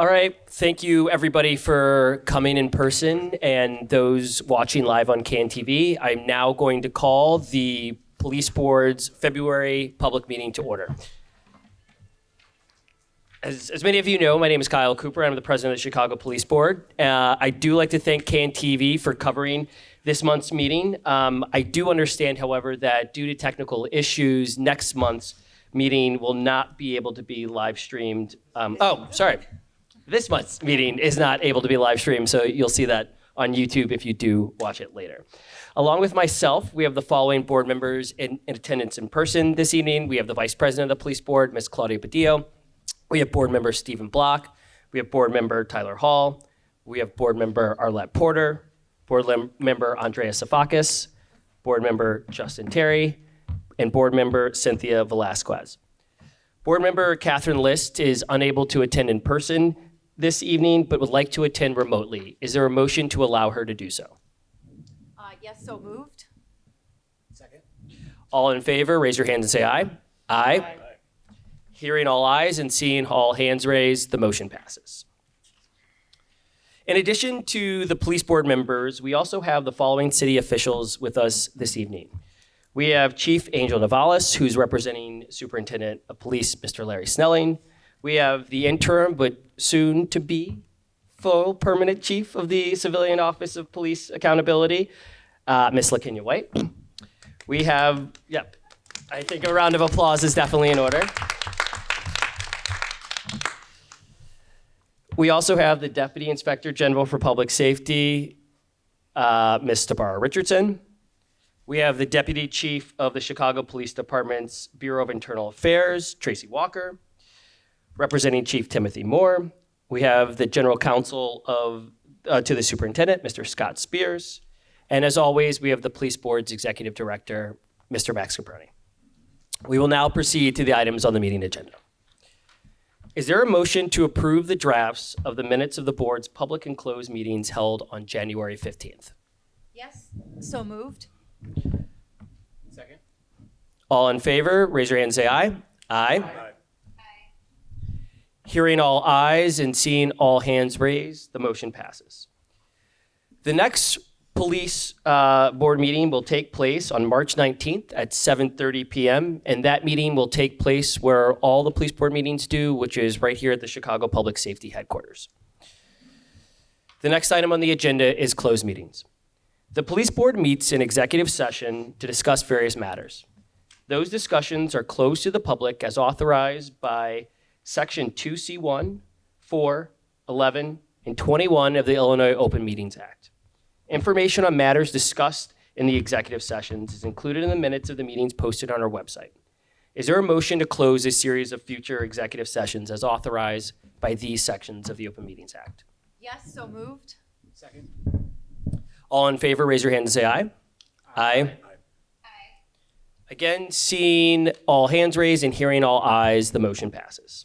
All right. Thank you, everybody, for coming in person and those watching live on CAN-TV. I'm now going to call the Police Board's February public meeting to order. As many of you know, my name is Kyle Cooper. I'm the president of the Chicago Police Board. I do like to thank CAN-TV for covering this month's meeting. I do understand, however, that due to technical issues, next month's meeting will not be able to be live streamed. This month's meeting is not able to be live streamed, so you'll see that on YouTube if you do watch it later. Along with myself, we have the following board members in attendance in person this evening. We have the Vice President of the Police Board, Ms. Claudia Badillo. We have board member Stephen Block. We have board member Tyler Hall. We have board member Arlette Porter, board member Andrea Safakis, board member Justin Terry, and board member Cynthia Velasquez. Board member Catherine List is unable to attend in person this evening, but would like to attend remotely. Is there a motion to allow her to do so? Yes, so moved. Second. All in favor, raise your hand and say aye. Aye. Hearing all ayes and seeing all hands raised, the motion passes. In addition to the police board members, we also have the following city officials with us this evening. We have Chief Angel Navalis, who's representing Superintendent of Police, Mr. Larry Snelling. We have the interim, but soon to be full permanent chief of the Civilian Office of Police Accountability, Ms. LaKenya White. We have, I think a round of applause is definitely in order. We also have the Deputy Inspector General for Public Safety, Ms. Tabara Richardson. We have the Deputy Chief of the Chicago Police Department's Bureau of Internal Affairs, Tracy Walker. Representing Chief Timothy Moore. We have the General Counsel to the Superintendent, Mr. Scott Spears. And as always, we have the Police Board's Executive Director, Mr. Max Caproni. We will now proceed to the items on the meeting agenda. Is there a motion to approve the drafts of the minutes of the board's public and closed meetings held on January 15th? Yes, so moved. Second. All in favor, raise your hand and say aye. Aye. Hearing all ayes and seeing all hands raised, the motion passes. The next police board meeting will take place on March 19th at 7:30 p.m. And that meeting will take place where all the police board meetings do, which is right here at the Chicago Public Safety Headquarters. The next item on the agenda is closed meetings. The police board meets in executive session to discuss various matters. Those discussions are closed to the public as authorized by Section 2C1, 4, 11, and 21 of the Illinois Open Meetings Act. Information on matters discussed in the executive sessions is included in the minutes of the meetings posted on our website. Is there a motion to close a series of future executive sessions as authorized by these sections of the Open Meetings Act? Yes, so moved. Second. All in favor, raise your hand and say aye. Aye. Again, seeing all hands raised and hearing all ayes, the motion passes.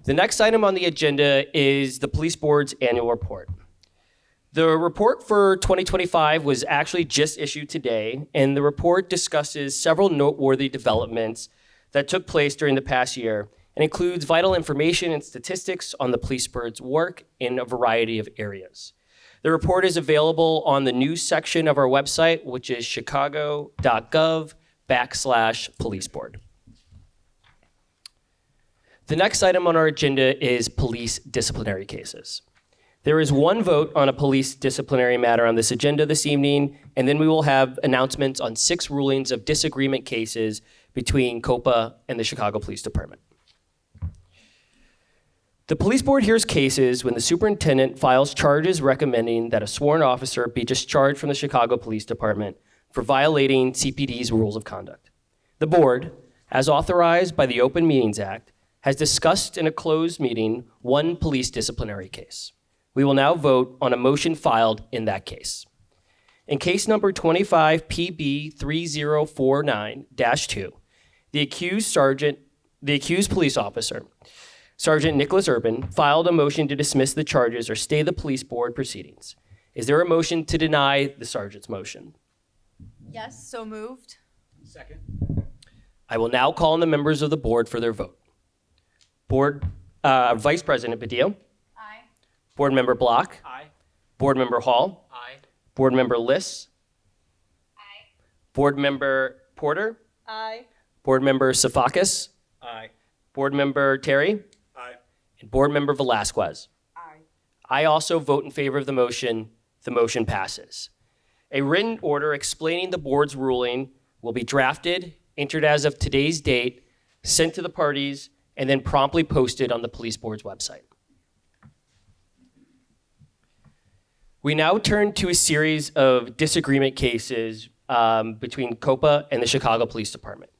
The next item on the agenda is the Police Board's annual report. The report for 2025 was actually just issued today, and the report discusses several noteworthy developments that took place during the past year and includes vital information and statistics on the Police Board's work in a variety of areas. The report is available on the news section of our website, which is chicago.gov/policeboard. The next item on our agenda is police disciplinary cases. There is one vote on a police disciplinary matter on this agenda this evening, and then we will have announcements on 6 rulings of disagreement cases between COPA and the Chicago Police Department. The police board hears cases when the superintendent files charges recommending that a sworn officer be discharged from the Chicago Police Department for violating CPD's rules of conduct. The board, as authorized by the Open Meetings Act, has discussed in a closed meeting one police disciplinary case. We will now vote on a motion filed in that case. In case number 25 PB 3049-2, the accused police officer, Sergeant Nicholas Urban, filed a motion to dismiss the charges or stay the police board proceedings. Is there a motion to deny the sergeant's motion? Yes, so moved. Second. I will now call on the members of the board for their vote. Vice President Badillo, Aye. Board Member Block, Aye. Board Member Hall, Aye. Board Member Liss, Aye. Board Member Porter, Aye. Board Member Safakis, Aye. Board Member Terry, Aye. and Board Member Velasquez. Aye. I also vote in favor of the motion. The motion passes. A written order explaining the board's ruling will be drafted, entered as of today's date, sent to the parties, and then promptly posted on the police board's website. We now turn to a series of disagreement cases between COPA and the Chicago Police Department.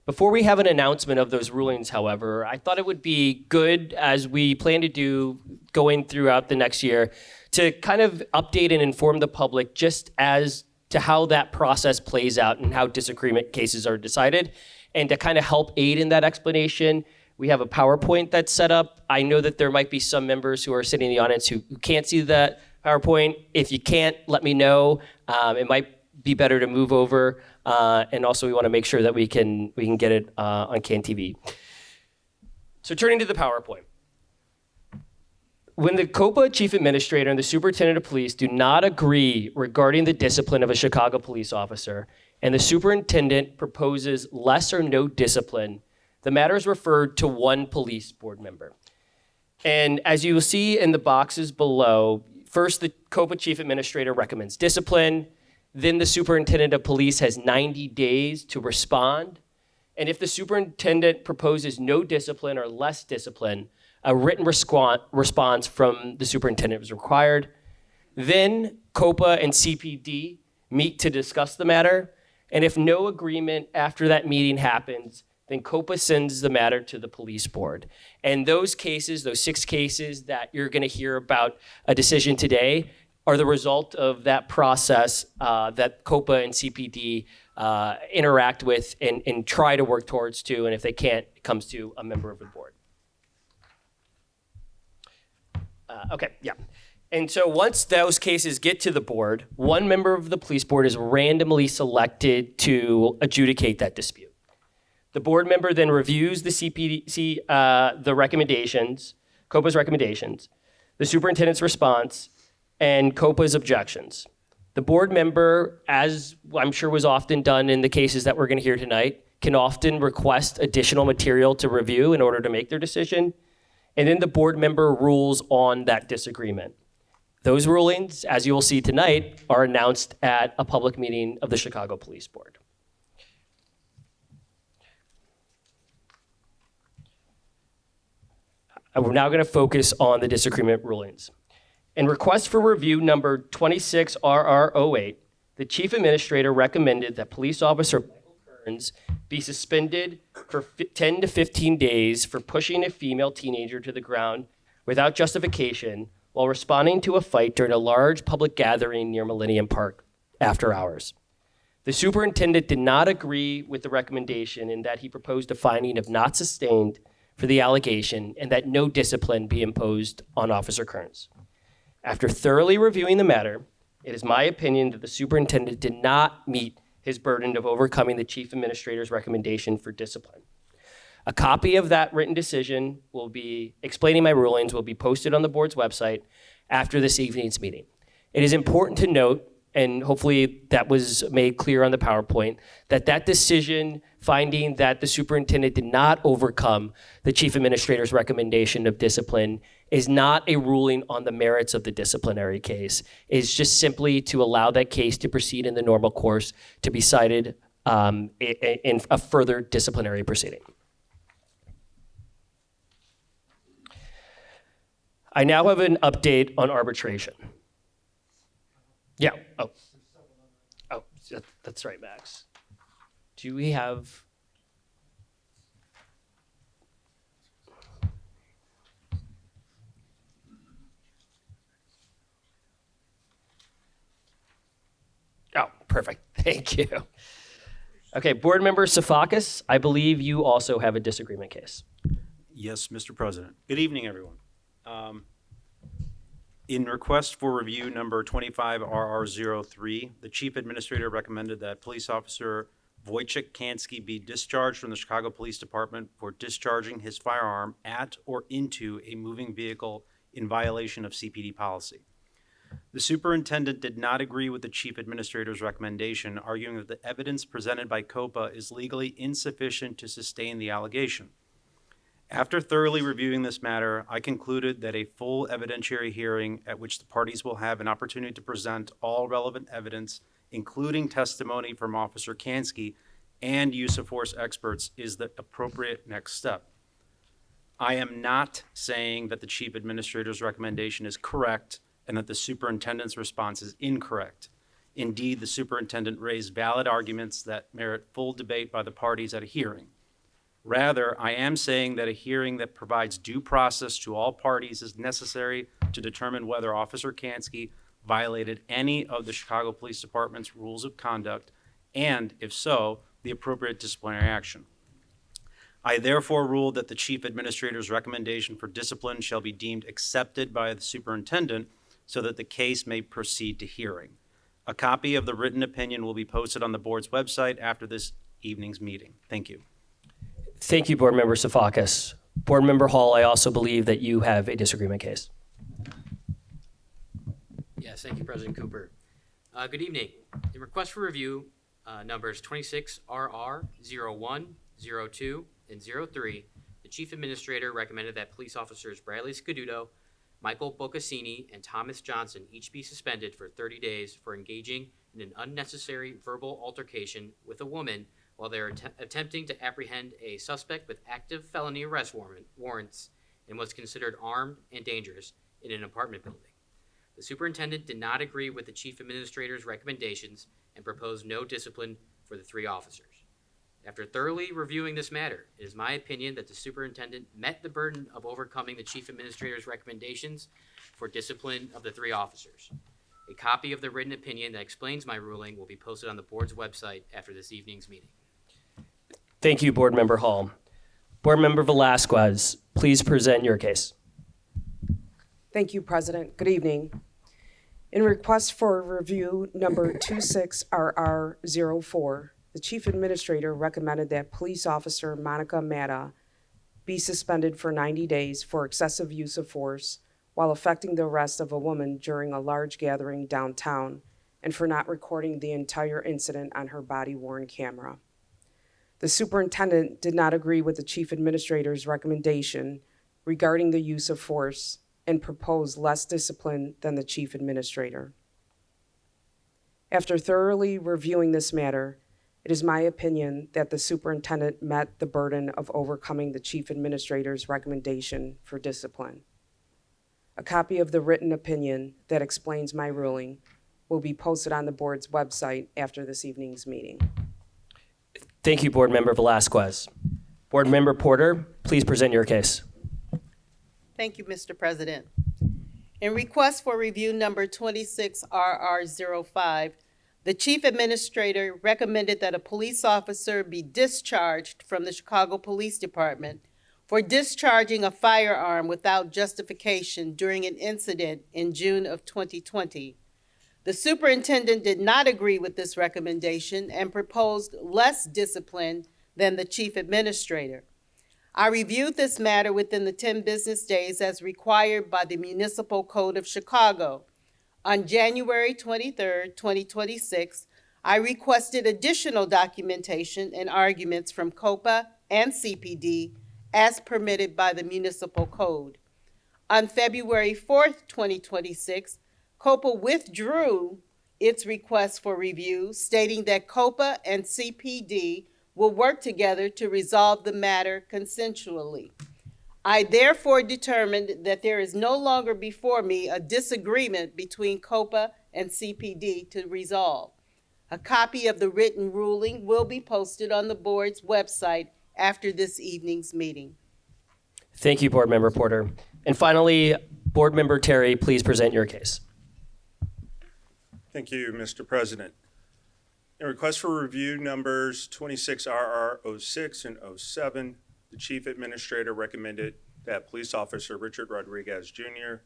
Before we have an announcement of those rulings, however, I thought it would be good, as we plan to do going throughout the next year, to kind of update and inform the public just as to how that process plays out and how disagreement cases are decided. And to kind of help aid in that explanation, we have a PowerPoint that's set up. I know that there might be some members who are sitting in the audience who can't see that PowerPoint. If you can't, let me know. It might be better to move over. And also we want to make sure that we can get it on CAN-TV. So turning to the PowerPoint. When the COPA chief administrator and the superintendent of police do not agree regarding the discipline of a Chicago police officer, and the superintendent proposes less or no discipline, the matter is referred to one police board member. And as you will see in the boxes below, first the COPA chief administrator recommends discipline, then the superintendent of police has 90 days to respond. And if the superintendent proposes no discipline or less discipline, a written response from the superintendent is required. Then COPA and CPD meet to discuss the matter. And if no agreement after that meeting happens, then COPA sends the matter to the police board. And those cases, those 6 cases that you're going to hear about a decision today, are the result of that process that COPA and CPD interact with and try to work towards to, and if they can't, it comes to a member of the board. And so once those cases get to the board, one member of the police board is randomly selected to adjudicate that dispute. The board member then reviews the CPD, the recommendations, COPA's recommendations, the superintendent's response, and COPA's objections. The board member, as I'm sure was often done in the cases that we're going to hear tonight, can often request additional material to review in order to make their decision. And then the board member rules on that disagreement. Those rulings, as you will see tonight, are announced at a public meeting of the Chicago Police Board. We're now going to focus on the disagreement rulings. In request for review number 26RR08, the chief administrator recommended that police officer Michael Kearns be suspended for 10 to 15 days for pushing a female teenager to the ground without justification while responding to a fight during a large public gathering near Millennium Park after hours. The superintendent did not agree with the recommendation in that he proposed a finding of not sustained for the allegation and that no discipline be imposed on Officer Kearns. After thoroughly reviewing the matter, it is my opinion that the superintendent did not meet his burden of overcoming the chief administrator's recommendation for discipline. A copy of that written decision will be explaining my rulings will be posted on the board's website after this evening's meeting. It is important to note, and hopefully that was made clear on the PowerPoint, that decision finding that the superintendent did not overcome the chief administrator's recommendation of discipline is not a ruling on the merits of the disciplinary case. It's just simply to allow that case to proceed in the normal course to be cited in a further disciplinary proceeding. I now have an update on arbitration. Yeah. Oh, that's right, Max. Do we have? Oh, perfect. Thank you. Okay, board member Safakis, I believe you also have a disagreement case. Yes, Mr. President. Good evening, everyone. In request for review number 25RR03, the Chief Administrator recommended that Police Officer Wojciech Kansky be discharged from the Chicago Police Department for discharging his firearm at or into a moving vehicle in violation of CPD policy. The superintendent did not agree with the chief administrator's recommendation, arguing that the evidence presented by COPA is legally insufficient to sustain the allegation. After thoroughly reviewing this matter, I concluded that a full evidentiary hearing at which the parties will have an opportunity to present all relevant evidence, including testimony from Officer Kansky and use of force experts, is the appropriate next step. I am not saying that the chief administrator's recommendation is correct and that the superintendent's response is incorrect. Indeed, the superintendent raised valid arguments that merit full debate by the parties at a hearing. Rather, I am saying that a hearing that provides due process to all parties is necessary to determine whether Officer Kansky violated any of the Chicago Police Department's rules of conduct, and if so, the appropriate disciplinary action. I therefore ruled that the chief administrator's recommendation for discipline shall be deemed accepted by the superintendent so that the case may proceed to hearing. A copy of the written opinion will be posted on the board's website after this evening's meeting. Thank you. Thank you, Board Member Sofakis. Board Member Hall, I also believe that you have a disagreement case. Yes, thank you, President Cooper. Good evening. In request for review, numbers 26RR01, 02, and 03, the Chief Administrator recommended that police officers Bradley Scaduto, Michael Bocassini, and Thomas Johnson each be suspended for 30 days for engaging in an unnecessary verbal altercation with a woman while they are attempting to apprehend a suspect with active felony arrest warrants and was considered armed and dangerous in an apartment building. The superintendent did not agree with the chief administrator's recommendations and proposed no discipline for the three officers. After thoroughly reviewing this matter, it is my opinion that the superintendent met the burden of overcoming the chief administrator's recommendations for discipline of the three officers. A copy of the written opinion that explains my ruling will be posted on the board's website after this evening's meeting. Thank you, Board Member Hall. Board Member Velasquez, please present your case. Thank you, President. Good evening. In request for review number 26RR04, the Chief Administrator recommended that Police Officer Monica Matta be suspended for 90 days for excessive use of force while effecting the arrest of a woman during a large gathering downtown and for not recording the entire incident on her body-worn camera. The superintendent did not agree with the Chief Administrator's recommendation regarding the use of force and proposed less discipline than the Chief Administrator. After thoroughly reviewing this matter, it is my opinion that the superintendent met the burden of overcoming the Chief Administrator's recommendation for discipline. A copy of the written opinion that explains my ruling will be posted on the board's website after this evening's meeting. Thank you, Board Member Velasquez. Board Member Porter, please present your case. Thank you, Mr. President. In request for review number 26RR05, the Chief Administrator recommended that a police officer be discharged from the Chicago Police Department for discharging a firearm without justification during an incident in June of 2020. The superintendent did not agree with this recommendation and proposed less discipline than the Chief Administrator. I reviewed this matter within the 10 business days as required by the Municipal Code of Chicago. On January 23, 2026, I requested additional documentation and arguments from COPA and CPD as permitted by the Municipal Code. On February 4, 2026, COPA withdrew its request for review, stating that COPA and CPD will work together to resolve the matter consensually. I therefore determined that there is no longer before me a disagreement between COPA and CPD to resolve. A copy of the written ruling will be posted on the board's website after this evening's meeting. Thank you, Board Member Porter. And finally, Board Member Terry, please present your case. Thank you, Mr. President. In request for review numbers 26RR06 and 07, the Chief Administrator recommended that Police Officer Richard Rodriguez Jr.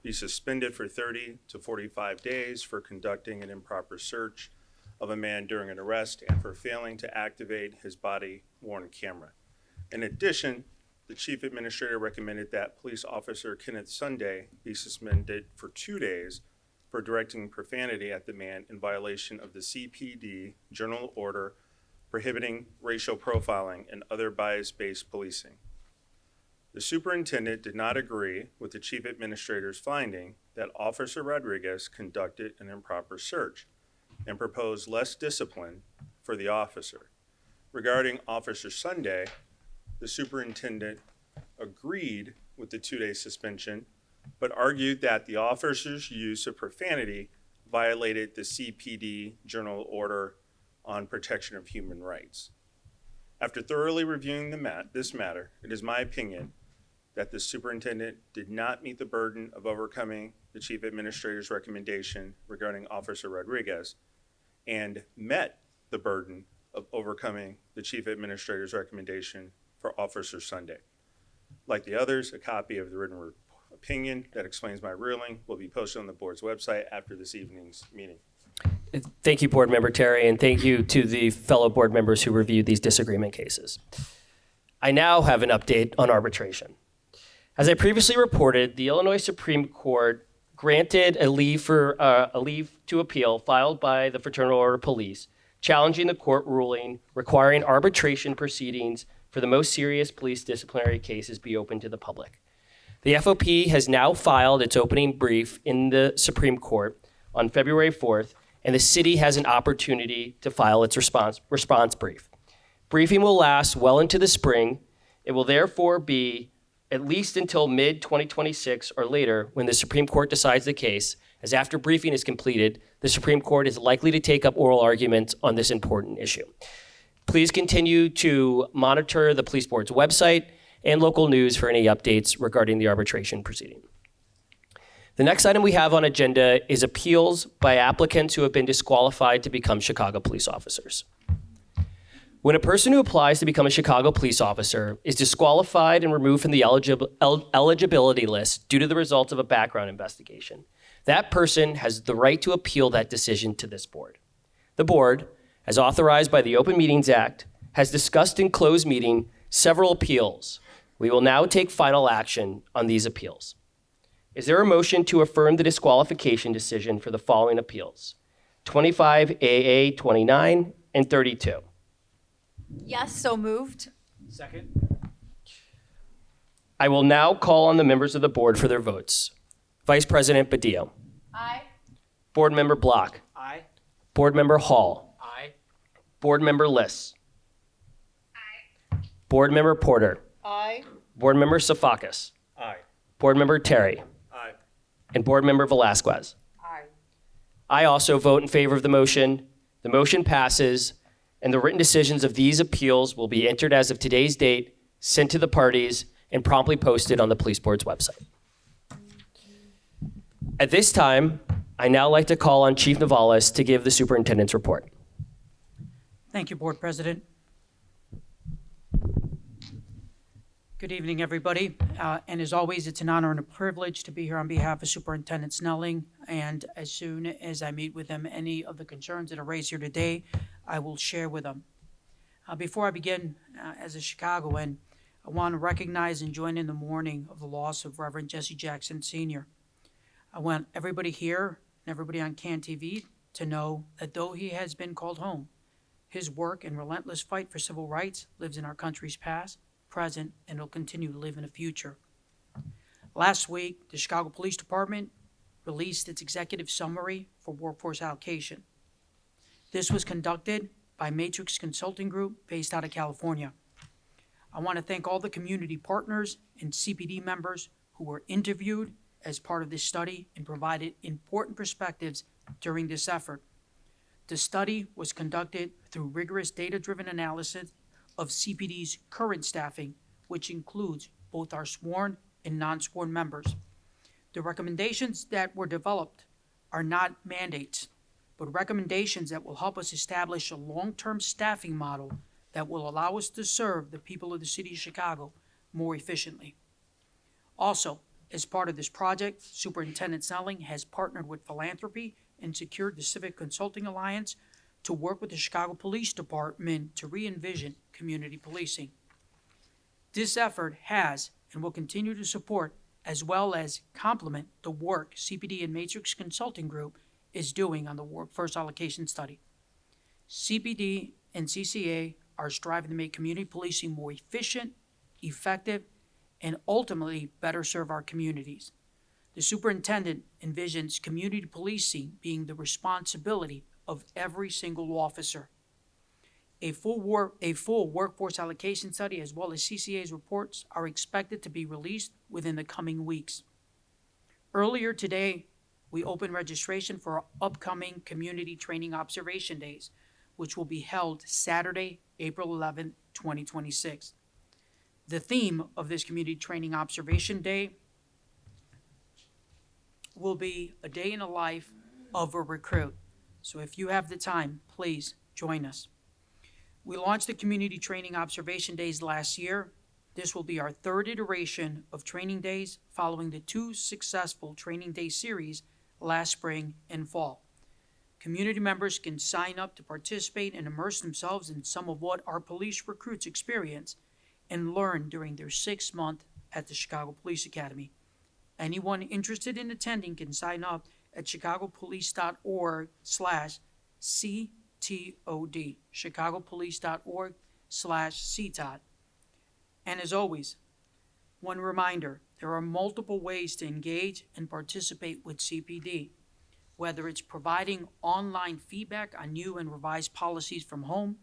be suspended for 30 to 45 days for conducting an improper search of a man during an arrest and for failing to activate his body-worn camera. In addition, the Chief Administrator recommended that Police Officer Kenneth Sunday be suspended for 2 days for directing profanity at the man in violation of the CPD General Order prohibiting racial profiling and other bias-based policing. The superintendent did not agree with the Chief Administrator's finding that Officer Rodriguez conducted an improper search and proposed less discipline for the officer. Regarding Officer Sunday, the superintendent agreed with the 2-day suspension, but argued that the officer's use of profanity violated the CPD General Order on Protection of Human Rights. After thoroughly reviewing this matter, it is my opinion that the superintendent did not meet the burden of overcoming the Chief Administrator's recommendation regarding Officer Rodriguez and met the burden of overcoming the Chief Administrator's recommendation for Officer Sunday. Like the others, a copy of the written opinion that explains my ruling will be posted on the board's website after this evening's meeting. Thank you, Board Member Terry, and thank you to the fellow board members who reviewed these disagreement cases. I now have an update on arbitration. As I previously reported, the Illinois Supreme Court granted a leave to appeal filed by the Fraternal Order of Police, challenging the court ruling requiring arbitration proceedings for the most serious police disciplinary cases be open to the public. The FOP has now filed its opening brief in the Supreme Court on February 4th, and the city has an opportunity to file its response brief. Briefing will last well into the spring. It will therefore be at least until mid-2026 or later when the Supreme Court decides the case, as after briefing is completed, the Supreme Court is likely to take up oral arguments on this important issue. Please continue to monitor the Police Board's website and local news for any updates regarding the arbitration proceeding. The next item we have on agenda is appeals by applicants who have been disqualified to become Chicago police officers. When a person who applies to become a Chicago police officer is disqualified and removed from the eligibility list due to the results of a background investigation, that person has the right to appeal that decision to this board. The board, as authorized by the Open Meetings Act, has discussed in closed meeting several appeals. We will now take final action on these appeals. Is there a motion to affirm the disqualification decision for the following appeals? 25 AA 29 and 32. Yes, so moved. Second. I will now call on the members of the board for their votes. Vice President Badillo. Aye. Board Member Block. Aye. Board Member Hall. Aye. Board Member Liss. Aye. Board Member Porter. Aye. Board Member Safakis. Aye. Board Member Terry. Aye. And Board Member Velasquez. Aye. I also vote in favor of the motion. The motion passes, and the written decisions of these appeals will be entered as of today's date, sent to the parties, and promptly posted on the Police Board's website. At this time, I now like to call on Chief Navales to give the superintendent's report. Thank you, Board President. Good evening, everybody. And as always, it's an honor and a privilege to be here on behalf of Superintendent Snelling. And as soon as I meet with him, any of the concerns that are raised here today, I will share with them. Before I begin, as a Chicagoan, I want to recognize and join in the mourning of the loss of Reverend Jesse Jackson Sr. I want everybody here and everybody on CAN TV to know that though he has been called home, his work and relentless fight for civil rights lives in our country's past, present, and will continue to live in the future. Last week, the Chicago Police Department released its executive summary for workforce allocation. This was conducted by Matrix Consulting Group based out of California. I want to thank all the community partners and CPD members who were interviewed as part of this study and provided important perspectives during this effort. The study was conducted through rigorous data-driven analysis of CPD's current staffing, which includes both our sworn and non-sworn members. The recommendations that were developed are not mandates, but recommendations that will help us establish a long-term staffing model that will allow us to serve the people of the city of Chicago more efficiently. Also, as part of this project, Superintendent Snelling has partnered with Philanthropy and secured the Civic Consulting Alliance to work with the Chicago Police Department to re-envision community policing. This effort has and will continue to support as well as complement the work CPD and Matrix Consulting Group is doing on the workforce allocation study. CPD and CCA are striving to make community policing more efficient, effective, and ultimately better serve our communities. The superintendent envisions community policing being the responsibility of every single officer. A full workforce allocation study as well as CCA's reports are expected to be released within the coming weeks. Earlier today, we opened registration for our upcoming Community Training Observation Days, which will be held Saturday, April 11, 2026. The theme of this Community Training Observation Day will be a day in the life of a recruit. So if you have the time, please join us. We launched the Community Training Observation Days last year. This will be our third iteration of training days following the 2 successful training day series last spring and fall. Community members can sign up to participate and immerse themselves in some of what our police recruits experience and learn during their 6-month at the Chicago Police Academy. Anyone interested in attending can sign up at chicagopolice.org/CTOD, chicagopolice.org/CTOD. And as always, one reminder, there are multiple ways to engage and participate with CPD, whether it's providing online feedback on new and revised policies from home,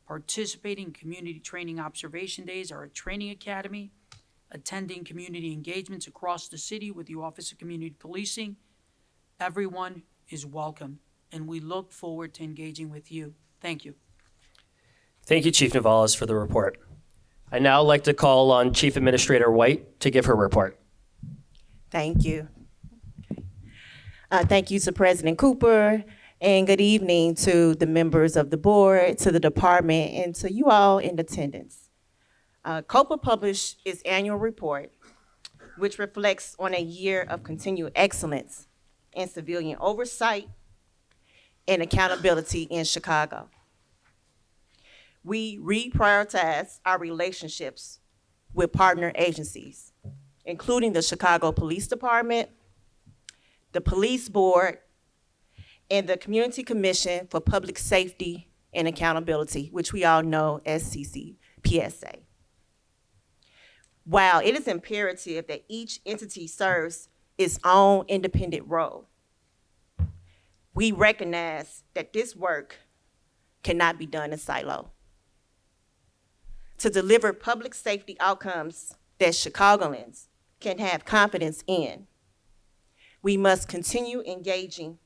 participating in community training observation days or a training academy, attending community engagements across the city with the Office of Community Policing. Everyone is welcome, and we look forward to engaging with you. Thank you. Thank you, Chief Navalas, for the report. I'd now like to call on Chief Administrator White to give her report. Thank you. Thank you to President Cooper, and good evening to the members of the board, to the department, and to you all in attendance. COPA published its annual report, which reflects on a year of continued excellence in civilian oversight and accountability in Chicago. We reprioritized our relationships with partner agencies, including the Chicago Police Department, the Police Board, and the Community Commission for Public Safety and Accountability, which we all know as CCPSA. While it is imperative that each entity serves its own independent role, we recognize that this work cannot be done in silo. To deliver public safety outcomes that Chicagoans can have confidence in, we must continue engaging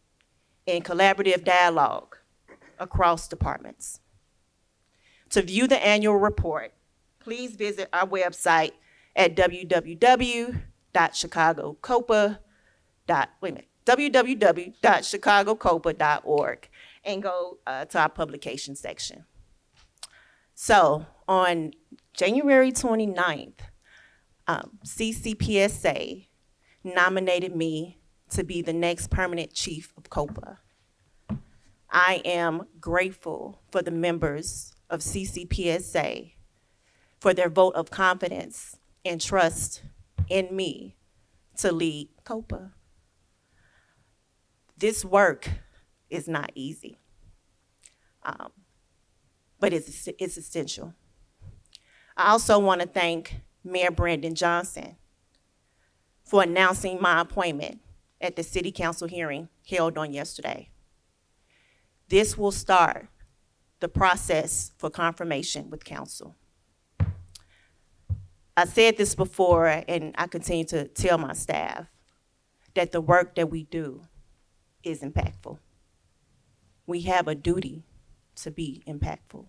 in collaborative dialogue across departments. To view the annual report, please visit our website at www.chicagocopa.org and go to our publication section. So on January 29th, CCPSA nominated me to be the next permanent chief of COPA. I am grateful for the members of CCPSA for their vote of confidence and trust in me to lead COPA. This work is not easy, but it's essential. I also want to thank Mayor Brandon Johnson for announcing my appointment at the City Council hearing held on yesterday. This will start the process for confirmation with Council. I said this before, and I continue to tell my staff that the work that we do is impactful. We have a duty to be impactful.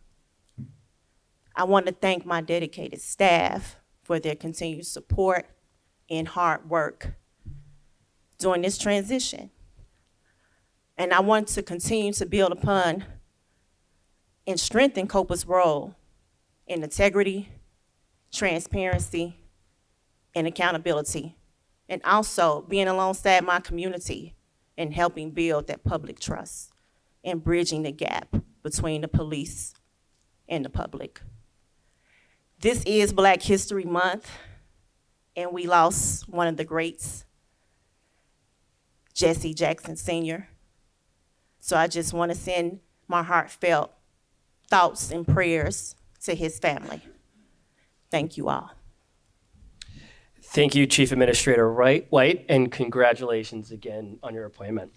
I want to thank my dedicated staff for their continued support and hard work during this transition. And I want to continue to build upon and strengthen COPA's role in integrity, transparency, and accountability, and also being alongside my community and helping build that public trust and bridging the gap between the police and the public. This is Black History Month, and we lost one of the greats, Jesse Jackson Sr. So I just want to send my heartfelt thoughts and prayers to his family. Thank you all. Thank you, Chief Administrator White, and congratulations again on your appointment.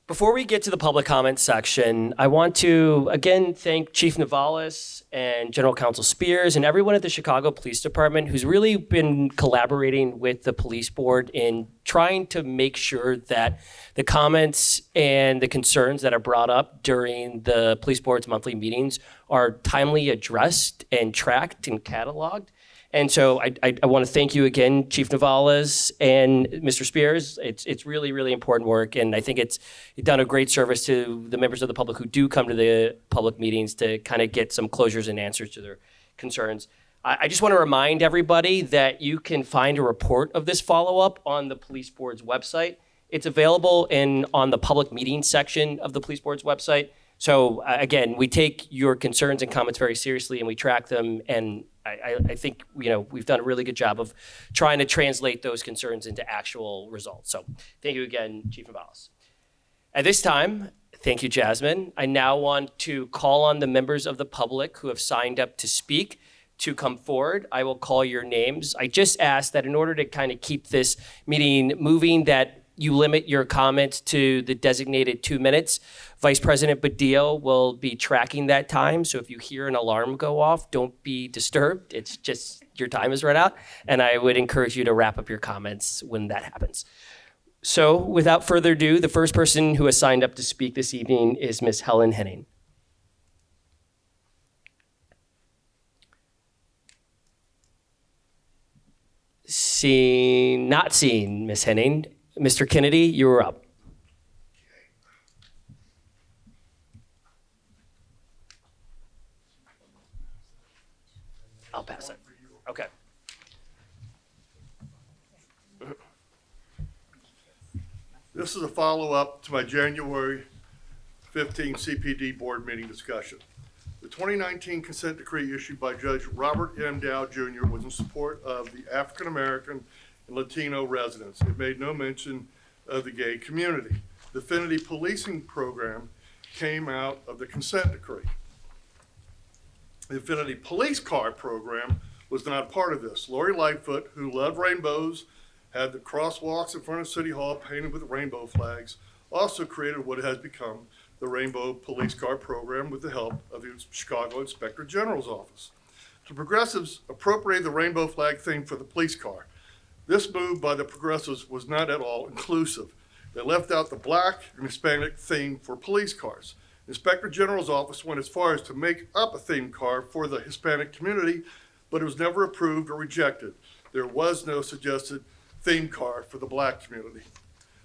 Before we get to the public comment section, I want to again thank Chief Navalis and General Counsel Spears and everyone at the Chicago Police Department who's really been collaborating with the police board in trying to make sure that the comments and the concerns that are brought up during the police board's monthly meetings are timely addressed and tracked and cataloged. And so I want to thank you again, Chief Navalis and Mr. Spears. It's really, really important work, and I think you've done a great service to the members of the public who do come to the public meetings to kind of get some closures and answers to their concerns. I just want to remind everybody that you can find a report of this follow-up on the police board's website. It's available on the public meetings section of the police board's website. So again, we take your concerns and comments very seriously, and we track them. And I think we've done a really good job of trying to translate those concerns into actual results. So thank you again, Chief Navalis. At this time, thank you, Jasmine. I now want to call on the members of the public who have signed up to speak to come forward. I will call your names. I just ask that in order to kind of keep this meeting moving, that you limit your comments to the designated 2 minutes. Vice President Badillo will be tracking that time. So if you hear an alarm go off, don't be disturbed. It's just your time is run out. And I would encourage you to wrap up your comments when that happens. So without further ado, the first person who has signed up to speak this evening is Ms. Helen Henning. Not seeing Ms. Henning. Mr. Kennedy, you were up. I'll pass it. Okay. This is a follow-up to my January 15 CPD board meeting discussion. The 2019 consent decree issued by Judge Robert M. Dow Jr. was in support of the African American and Latino residents. It made no mention of the gay community. The affinity policing program came out of the consent decree. The affinity police car program was not part of this. Lori Lightfoot, who loved rainbows, had the crosswalks in front of City Hall painted with rainbow flags, also created what has become the Rainbow Police Car Program with the help of the Chicago Inspector General's office. The progressives appropriated the rainbow flag theme for the police car. This move by the progressives was not at all inclusive. They left out the Black and Hispanic theme for police cars. The Inspector General's office went as far as to make up a theme car for the Hispanic community, but it was never approved or rejected. There was no suggested theme car for the Black community.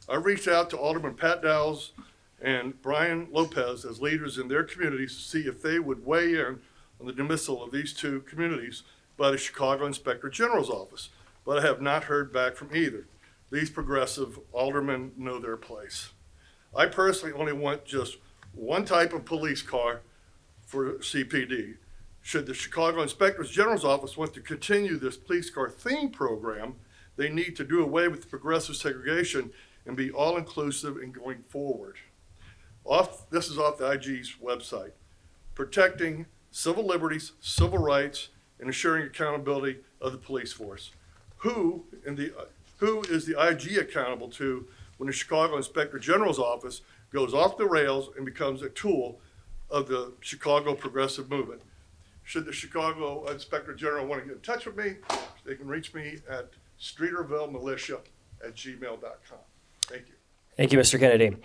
I reached out to Alderman Pat Dowles and Brian Lopez as leaders in their communities to see if they would weigh in on the dismissal of these two communities by the Chicago Inspector General's office, but I have not heard back from either. These progressive aldermen know their place. I personally only want just one type of police car for CPD. Should the Chicago Inspector General's office want to continue this police car theme program, they need to do away with the progressive segregation and be all-inclusive in going forward. This is off the IG's website. Protecting civil liberties, civil rights, and ensuring accountability of the police force. Who is the IG accountable to when the Chicago Inspector General's office goes off the rails and becomes a tool of the Chicago progressive movement? Should the Chicago Inspector General want to get in touch with me, they can reach me at streetervillemilitia@gmail.com. Thank you. Thank you, Mr. Kennedy.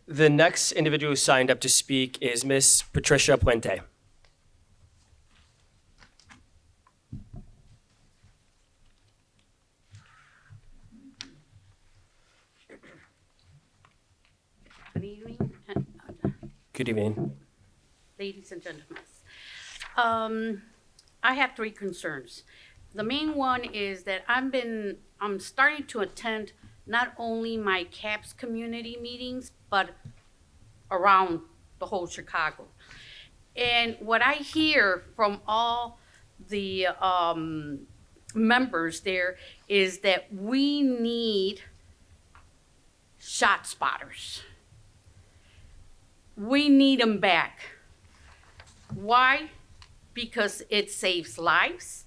The next individual who signed up to speak is Ms. Patricia Puente. Good evening, Good evening. ladies and gentlemen. I have three concerns. The main one is that I'm starting to attend not only my CAPS community meetings, but around the whole Chicago. And what I hear from all the members there is that we need shot spotters. We need them back. Why? Because it saves lives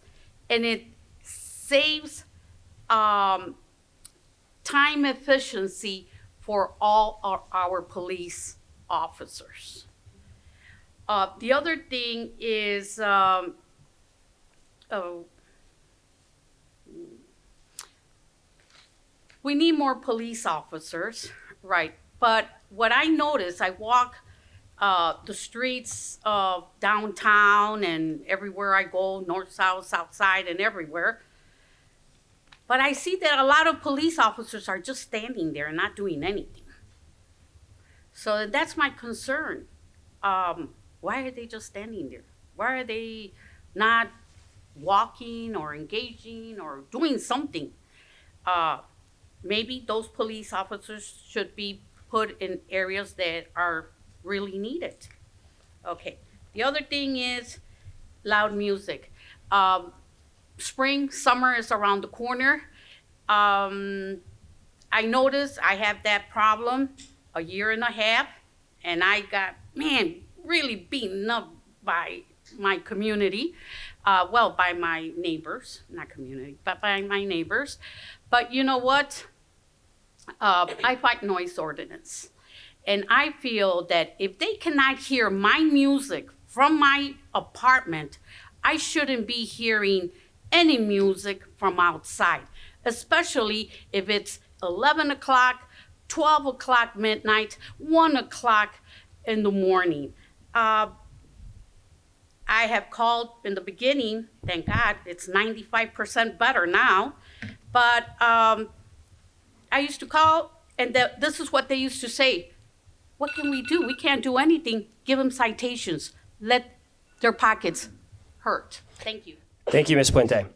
and it saves time efficiency for all our police officers. The other thing is we need more police officers, right? But what I notice, I walk the streets of downtown and everywhere I go, north, south, south side, and everywhere. But I see that a lot of police officers are just standing there and not doing anything. So that's my concern. Why are they just standing there? Why are they not walking or engaging or doing something? Maybe those police officers should be put in areas that are really needed. Okay, the other thing is loud music. Spring, summer is around the corner. I noticed I have that problem a year and a half, and I got, really beaten up by my community. Well, by my neighbors, not community, but by my neighbors. But you know what? I fight noise ordinance. And I feel that if they cannot hear my music from my apartment, I shouldn't be hearing any music from outside, especially if it's 11 o'clock, 12 o'clock midnight, 1 o'clock in the morning. I have called in the beginning, thank God, it's 95% better now. But I used to call, and this is what they used to say. What can we do? We can't do anything. Give them citations. Let their pockets hurt. Thank you. Thank you, Ms. Puente.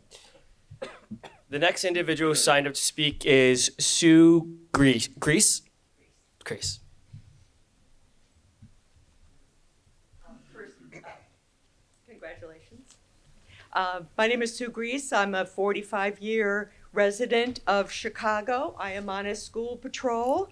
The next individual who signed up to speak is Sue Grease. Grease? Congratulations. My name is Sue Grease. I'm a 45-year resident of Chicago. I am on a school patrol,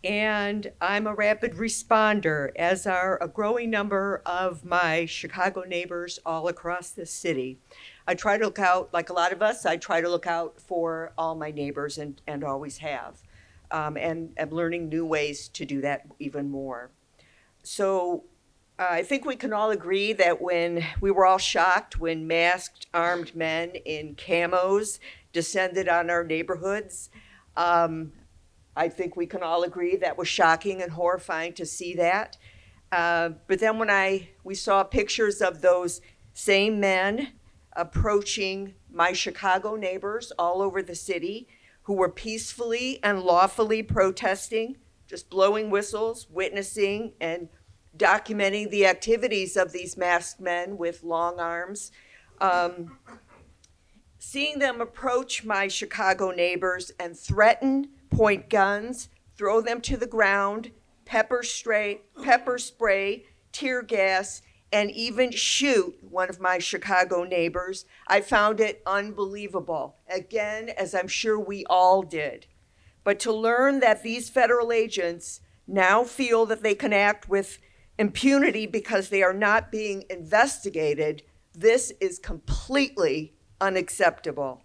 and I'm a rapid responder, as are a growing number of my Chicago neighbors all across the city. I try to look out, like a lot of us, I try to look out for all my neighbors and always have. And I'm learning new ways to do that even more. So I think we can all agree that when we were all shocked when masked armed men in camos descended on our neighborhoods, I think we can all agree that was shocking and horrifying to see that. But then when we saw pictures of those same men approaching my Chicago neighbors all over the city who were peacefully and lawfully protesting, just blowing whistles, witnessing, and documenting the activities of these masked men with long arms. Seeing them approach my Chicago neighbors and threaten, point guns, throw them to the ground, pepper spray, tear gas, and even shoot one of my Chicago neighbors, I found it unbelievable. Again, as I'm sure we all did. But to learn that these federal agents now feel that they can act with impunity because they are not being investigated, this is completely unacceptable.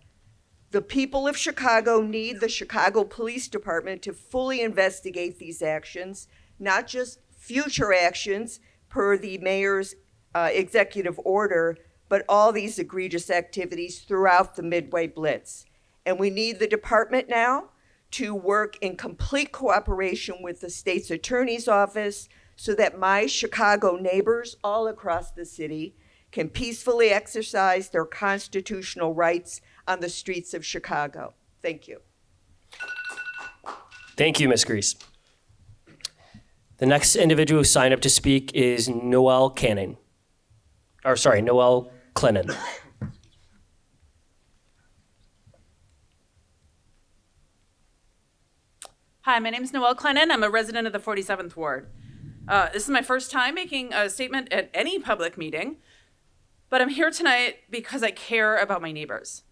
The people of Chicago need the Chicago Police Department to fully investigate these actions, not just future actions per the mayor's executive order, but all these egregious activities throughout the Midway Blitz. And we need the department now to work in complete cooperation with the state's attorney's office so that my Chicago neighbors all across the city can peacefully exercise their constitutional rights on the streets of Chicago. Thank you. Thank you, Ms. Grease. The next individual who signed up to speak is Noel Clennon. Hi, my name is Noel Clennon. I'm a resident of the 47th Ward. This is my first time making a statement at any public meeting, but I'm here tonight because I care about my neighbors,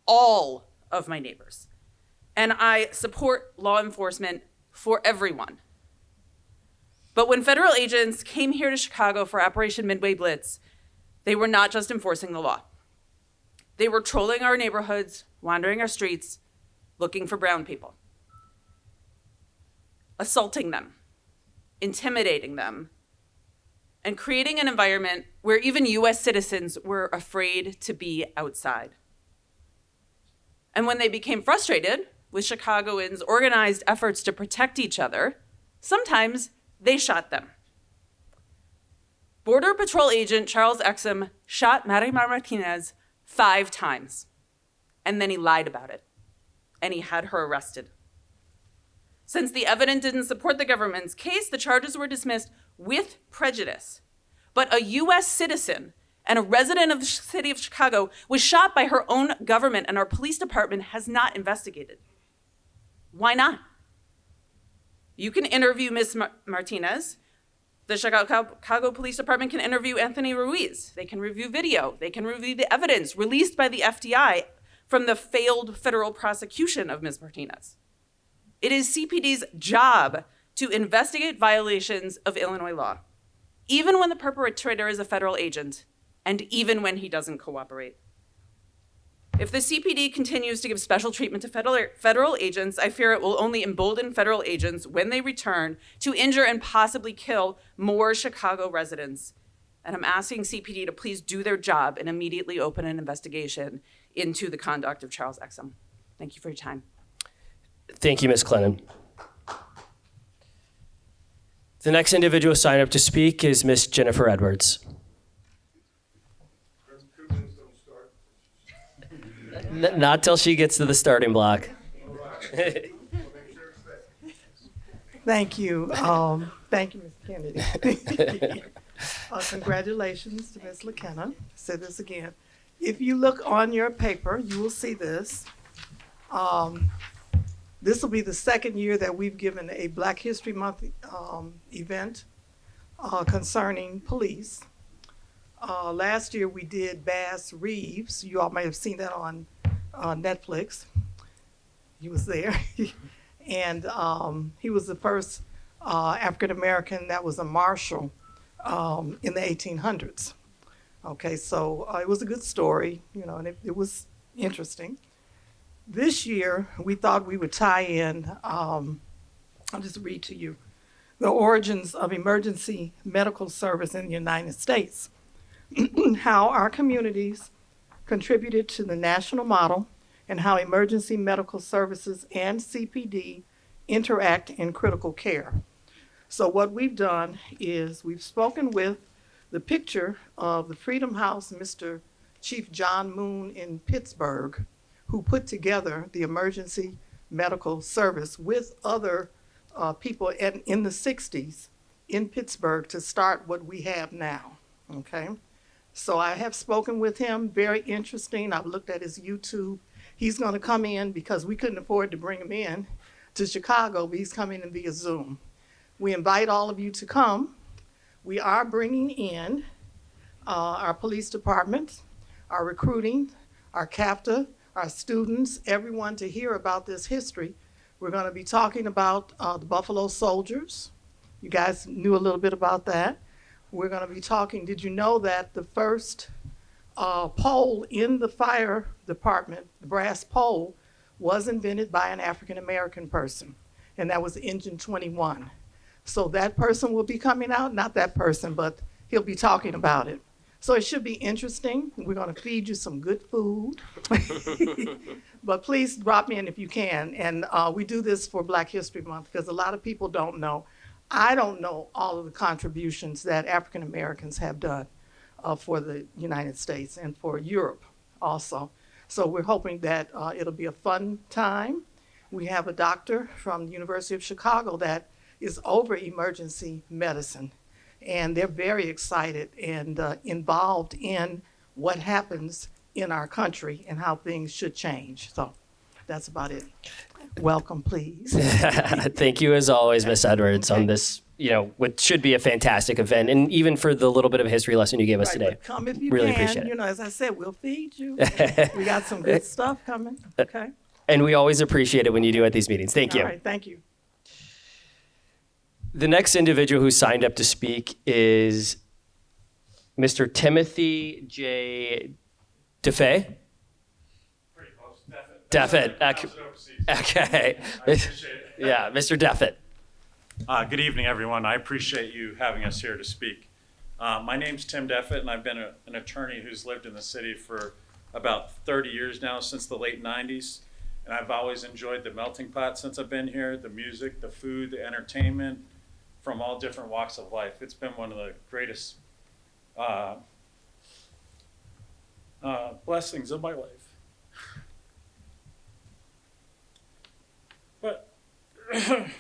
all of my neighbors. And I support law enforcement for everyone. But when federal agents came here to Chicago for Operation Midway Blitz, they were not just enforcing the law. They were trolling our neighborhoods, wandering our streets, looking for brown people, assaulting them, intimidating them, and creating an environment where even US citizens were afraid to be outside. And when they became frustrated with Chicagoans' organized efforts to protect each other, sometimes they shot them. Border Patrol agent Charles Exum shot Marimar Martinez 5 times, and then he lied about it, and he had her arrested. Since the evidence didn't support the government's case, the charges were dismissed with prejudice. But a US citizen and a resident of the city of Chicago was shot by her own government, and our police department has not investigated. Why not? You can interview Ms. Martinez. The Chicago Police Department can interview Anthony Ruiz. They can review video. They can review the evidence released by the FBI from the failed federal prosecution of Ms. Martinez. It is CPD's job to investigate violations of Illinois law, even when the perpetrator is a federal agent, and even when he doesn't cooperate. If the CPD continues to give special treatment to federal agents, I fear it will only embolden federal agents when they return to injure and possibly kill more Chicago residents. And I'm asking CPD to please do their job and immediately open an investigation into the conduct of Charles Exum. Thank you for your time. Thank you, Ms. Clennon. The next individual signed up to speak is Ms. Jennifer Edwards. Not till she gets to the starting block. Thank you. Thank you, Ms. Kennedy. Congratulations to Ms. LaKenna. Say this again. If you look on your paper, you will see this. This will be the second year that we've given a Black History Month event concerning police. Last year we did Bass Reeves. You all may have seen that on Netflix. He was there. And he was the first African American that was a marshal in the 1800s. Okay, so it was a good story, you know, and it was interesting. This year, we thought we would tie in, I'll just read to you, the origins of emergency medical service in the United States, how our communities contributed to the national model, and how emergency medical services and CPD interact in critical care. So what we've done is we've spoken with the picture of the Freedom House, Mr. Chief John Moon in Pittsburgh, who put together the emergency medical service with other people in the 60s in Pittsburgh to start what we have now, okay? So I have spoken with him, very interesting. I've looked at his YouTube. He's gonna come in because we couldn't afford to bring him in to Chicago, but he's coming in via Zoom. We invite all of you to come. We are bringing in our police department, our recruiting, our CAPTA, our students, everyone to hear about this history. We're going to be talking about the Buffalo Soldiers. You guys knew a little bit about that. We're going to be talking, did you know that the first pole in the fire department, the brass pole, was invented by an African American person, and that was Engine 21. So that person will be coming out, not that person, but he'll be talking about it. So it should be interesting. We're going to feed you some good food. But please drop me in if you can. And we do this for Black History Month because a lot of people don't know. I don't know all of the contributions that African Americans have done for the United States and for Europe also. So we're hoping that it'll be a fun time. We have a doctor from the University of Chicago that is over emergency medicine. And they're very excited and involved in what happens in our country and how things should change. So that's about it. Welcome, please. Thank you as always, Ms. Edwards, on this what should be a fantastic event, and even for the little bit of a history lesson you gave us Right, today. but come if you Really can. appreciate it. You know, as I said, we'll feed you. We got some good stuff coming. Okay. And we always appreciate it when you do at these meetings. Thank you. All right. Thank you. The next individual who signed up to speak is Mr. Timothy J. DeFay. Deffitt. Okay. Yeah, Mr. Deffitt. Good evening, everyone. I appreciate you having us here to speak. My name's Tim Deffitt, and I've been an attorney who's lived in the city for about 30 years now, since the late 90s. And I've always enjoyed the melting pot since I've been here, the music, the food, the entertainment from all different walks of life. It's been one of the greatest blessings of my life. But,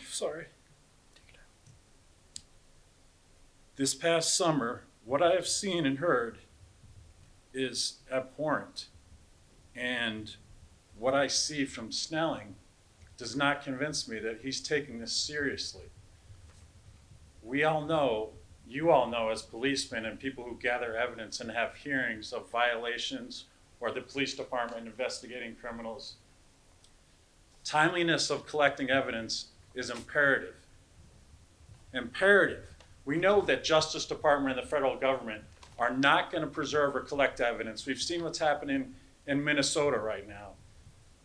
sorry. This past summer, what I have seen and heard is abhorrent. And what I see from Snelling does not convince me that he's taking this seriously. We all know, you all know as policemen and people who gather evidence and have hearings of violations or the police department investigating criminals, timeliness of collecting evidence is imperative. Imperative. We know that Justice Department and the federal government are not going to preserve or collect evidence. We've seen what's happening in Minnesota right now.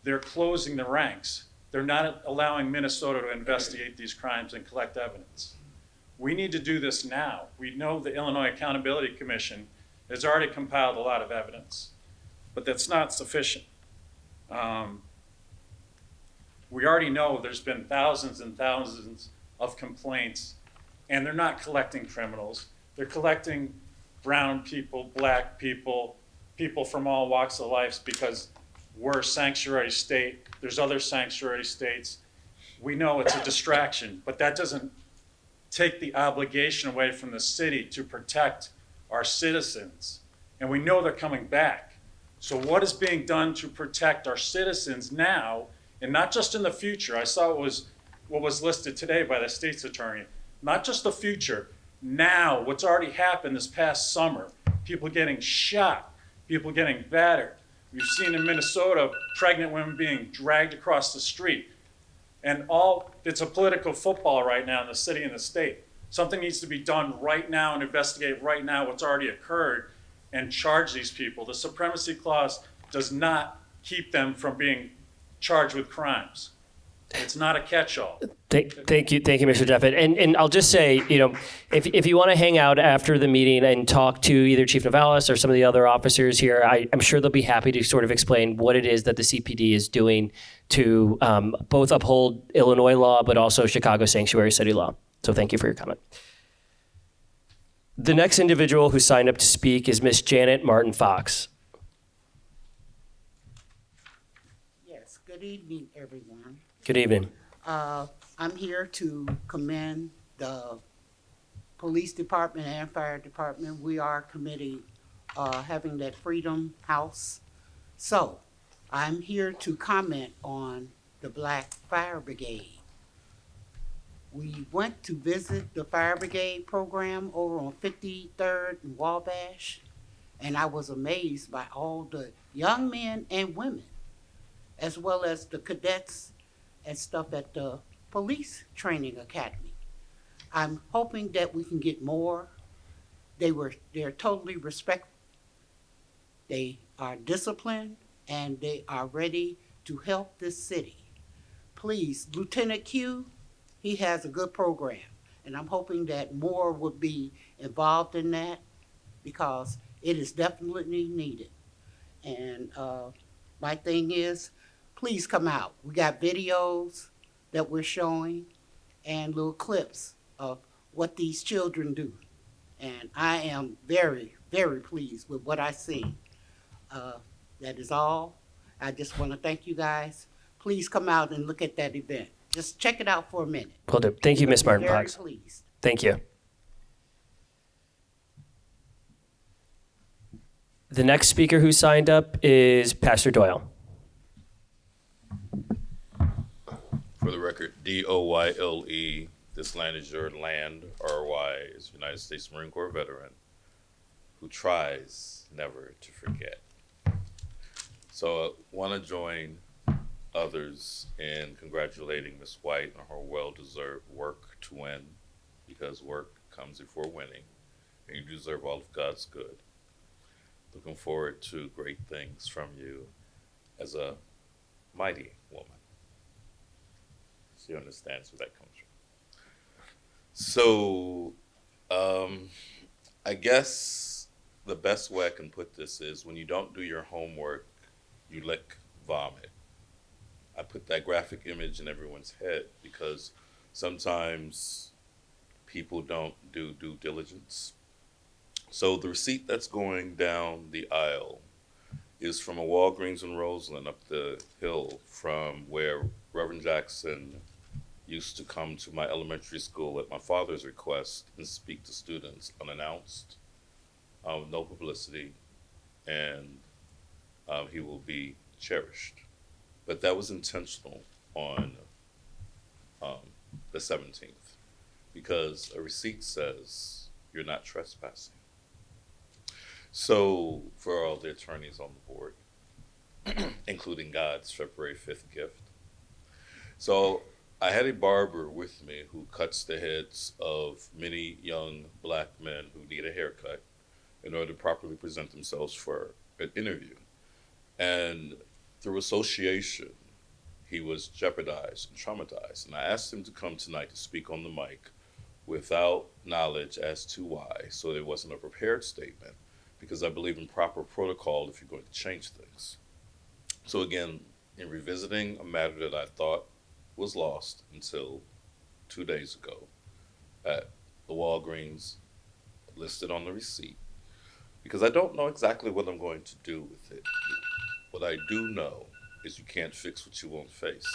They're closing the ranks. They're not allowing Minnesota to investigate these crimes and collect evidence. We need to do this now. We know the Illinois Accountability Commission has already compiled a lot of evidence, but that's not sufficient. We already know there's been thousands and thousands of complaints, and they're not collecting criminals. They're collecting brown people, black people, people from all walks of life, because we're a sanctuary state. There's other sanctuary states. We know it's a distraction, but that doesn't take the obligation away from the city to protect our citizens. And we know they're coming back. So what is being done to protect our citizens now, and not just in the future? I saw what was listed today by the state's attorney. Not just the future, now, what's already happened this past summer. People getting shot, people getting battered. We've seen in Minnesota, pregnant women being dragged across the street. And it's a political football right now in the city and the state. Something needs to be done right now and investigate right now what's already occurred and charge these people. The Supremacy Clause does not keep them from being charged with crimes. It's not a catch-all. Thank you, Mr. Deffitt. And I'll just say, if you want to hang out after the meeting and talk to either Chief Navalis or some of the other officers here, I'm sure they'll be happy to sort of explain what it is that the CPD is doing to both uphold Illinois law, but also Chicago sanctuary city law. So thank you for your comment. The next individual who signed up to speak is Miss Janet Martin Fox. Yes, good evening, everyone. Good evening. I'm here to commend the police department and fire department. We are committing having that Freedom House. So I'm here to comment on the Black Fire Brigade. We went to visit the fire brigade program over on 53rd and Wabash, and I was amazed by all the young men and women, as well as the cadets and stuff at the police training academy. I'm hoping that we can get more. They're totally respectful. They are disciplined and they are ready to help this city. Please, Lieutenant Q, he has a good program, and I'm hoping that more would be involved in that because it is definitely needed. And my thing is, please come out. We got videos that we're showing and little clips of what these children do. And I am very, very pleased with what I see. That is all. I just want to thank you guys. Please come out and look at that event. Just check it out for a minute. Will do. Thank you, Miss Martin Very Fox. pleased. Thank you. The next speaker who signed up is Pastor Doyle. For the record, Doyle, This land is your land. RY is a United States Marine Corps veteran who tries never to forget. So I want to join others in congratulating Ms. White on her well-deserved work to win, because work comes before winning, and you deserve all of God's good. Looking forward to great things from you as a mighty woman. She understands where that comes from. So, I guess the best way I can put this is when you don't do your homework, you lick vomit. I put that graphic image in everyone's head because sometimes people don't do due diligence. So the receipt that's going down the aisle is from a Walgreens in Roseland up the hill from where Reverend Jackson used to come to my elementary school at my father's request and speak to students unannounced, no publicity, and he will be cherished. But that was intentional on the 17th, because a receipt says you're not trespassing. So for all the attorneys on the board, including God's February 5th gift. So I had a barber with me who cuts the heads of many young black men who need a haircut in order to properly present themselves for an interview. And through association, he was jeopardized and traumatized. And I asked him to come tonight to speak on the mic without knowledge as to why, so there wasn't a prepared statement, because I believe in proper protocol if you're going to change things. So again, in revisiting a matter that I thought was lost until 2 days ago at the Walgreens listed on the receipt, because I don't know exactly what I'm going to do with it. What I do know is you can't fix what you won't face.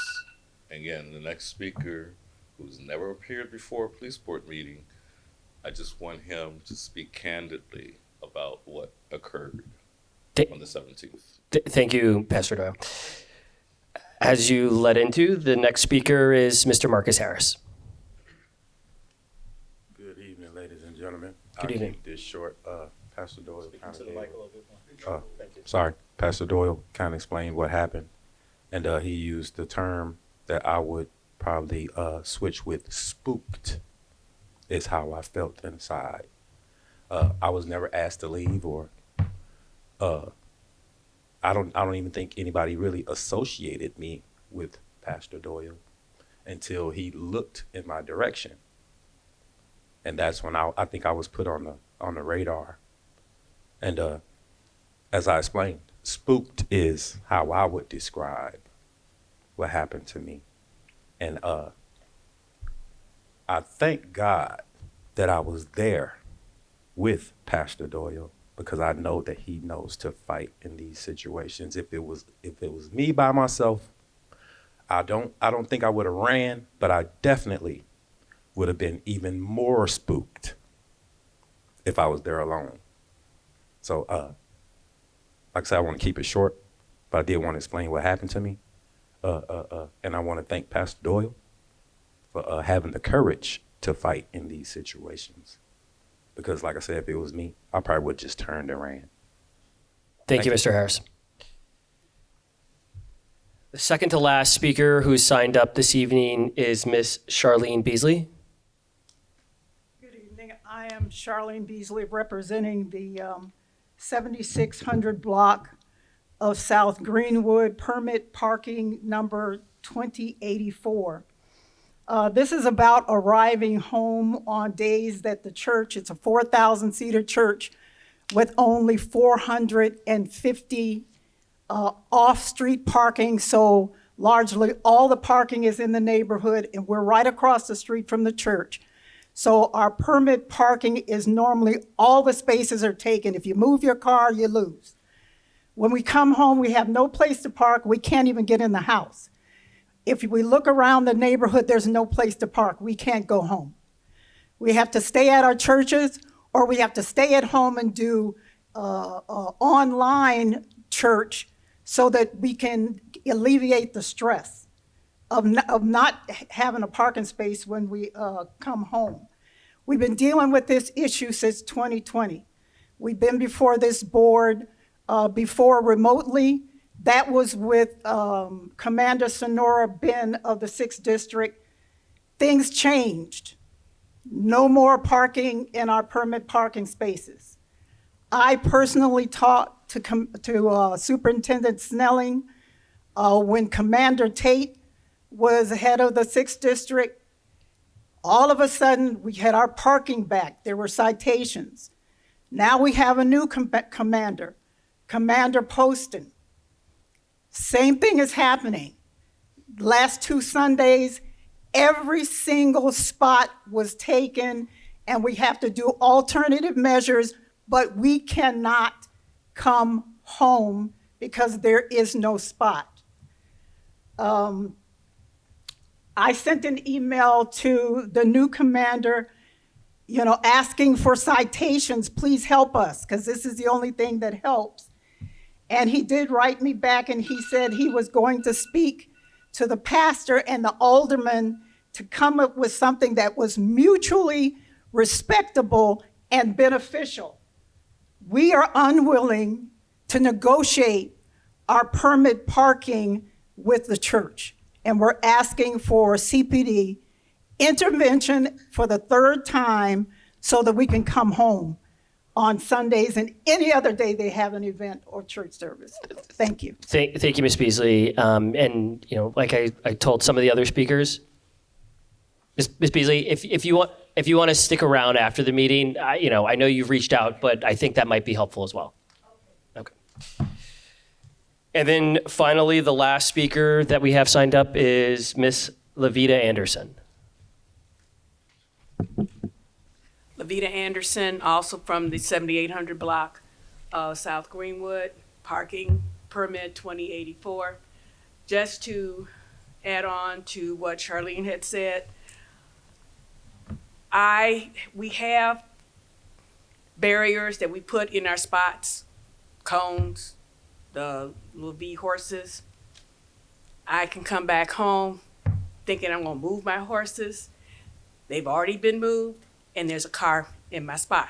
Again, the next speaker who's never appeared before a police board meeting, I just want him to speak candidly about what occurred on the 17th. Thank you, Pastor Doyle. As you led into, the next speaker is Mr. Marcus Harris. Good evening, ladies and gentlemen. Good evening. I'll keep this short. Pastor Doyle Pastor Doyle kind of explained what happened, and he used the term that I would probably switch with. Spooked is how I felt inside. I was never asked to leave, or I don't even think anybody really associated me with Pastor Doyle until he looked in my direction, and that's when I think I was put on the radar. And as I explained, spooked is how I would describe what happened to me. And I thank God that I was there with Pastor Doyle, because I know that he knows to fight in these situations. If it was me by myself, I don't think I would have ran, but I definitely would have been even more spooked if I was there alone. So, like I said, I want to keep it short, but I did want to explain what happened to me. And I want to thank Pastor Doyle for having the courage to fight in these situations. Because like I said, if it was me, I probably would have just turned and ran. Thank you, Mr. Harris. The second to last speaker who's signed up this evening is Miss Charlene Beasley. Good evening. I am Charlene Beasley, representing the 7600 block of South Greenwood, permit parking number 2084. This is about arriving home on days that the church, it's a 4,000-seater church with only 450 off-street parking, so largely all the parking is in the neighborhood, and we're right across the street from the church. So our permit parking is normally, all the spaces are taken. If you move your car, you lose. When we come home, we have no place to park. We can't even get in the house. If we look around the neighborhood, there's no place to park. We can't go home. We have to stay at our churches, or we have to stay at home and do online church so that we can alleviate the stress. of not having a parking space when we come home. We've been dealing with this issue since 2020. We've been before this board before remotely. That was with Commander Sonora Ben of the 6th District. Things changed. No more parking in our permit parking spaces. I personally talked to Superintendent Snelling when Commander Tate was head of the 6th District. All of a sudden, we had our parking back. There were citations. Now we have a new commander, Commander Poston. Same thing is happening. Last 2 Sundays, every single spot was taken, and we have to do alternative measures, but we cannot come home because there is no spot. I sent an email to the new commander, asking for citations. Please help us, because this is the only thing that helps. And he did write me back, and he said he was going to speak to the pastor and the alderman to come up with something that was mutually respectable and beneficial. We are unwilling to negotiate our permit parking with the church, and we're asking for CPD intervention for the 3rd time so that we can come home on Sundays and any other day they have an event or church service. Thank you. Thank you, Ms. Beasley. And like I told some of the other speakers, Ms. Beasley, if you want to stick around after the meeting, I know you've reached out, but I think that might be helpful as well. Okay. And then finally, the last speaker that we have signed up is Ms. Levita Anderson. Levita Anderson, also from the 7800 block of South Greenwood, parking permit 2084. Just to add on to what Charlene had said, we have barriers that we put in our spots, cones, the little V horses. I can come back home thinking I'm gonna move my horses. They've already been moved, and there's a car in my spot.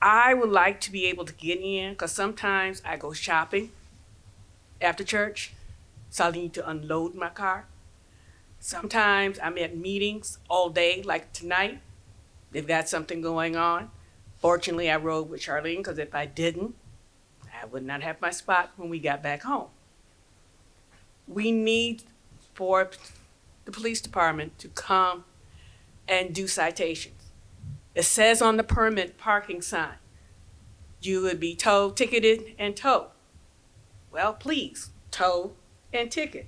I would like to be able to get in, because sometimes I go shopping after church, so I need to unload my car. Sometimes I'm at meetings all day, like tonight. They've got something going on. Fortunately, I rode with Charlene, because if I didn't, I would not have my spot when we got back home. We need for the police department to come and do citations. It says on the permit parking sign, you would be towed, ticketed, and towed. Well, please, tow and ticket,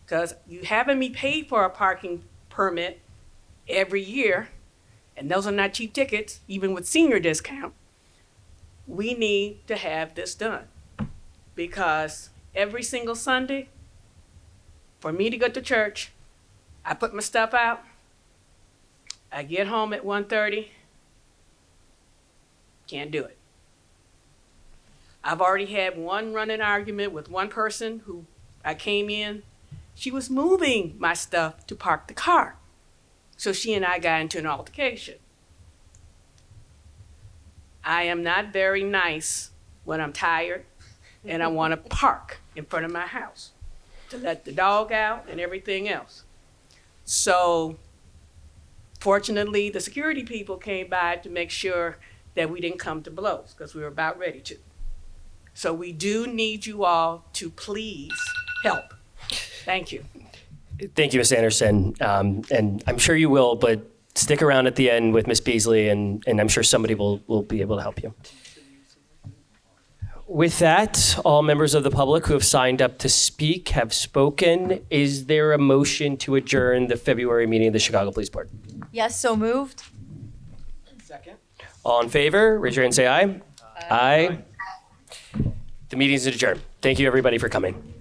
because you having me pay for a parking permit every year, and those are not cheap tickets, even with senior discount. We need to have this done, because every single Sunday, for me to go to church, I put my stuff out, I get home at 1:30, can't do it. I've already had one running argument with one person who I came in. She was moving my stuff to park the car. So she and I got into an altercation. I am not very nice when I'm tired and I want to park in front of my house to let the dog out and everything else. So fortunately, the security people came by to make sure that we didn't come to blows, because we were about ready to. So we do need you all to please help. Thank you. Thank you, Ms. Anderson. And I'm sure you will, but stick around at the end with Ms. Beasley, and I'm sure somebody will be able to help you. With that, all members of the public who have signed up to speak have spoken. Is there a motion to adjourn the February meeting of the Chicago Police Board? Yes, so moved. Second. All in favor, raise your hand and say aye. Aye. The meeting is adjourned. Thank you, everybody, for coming.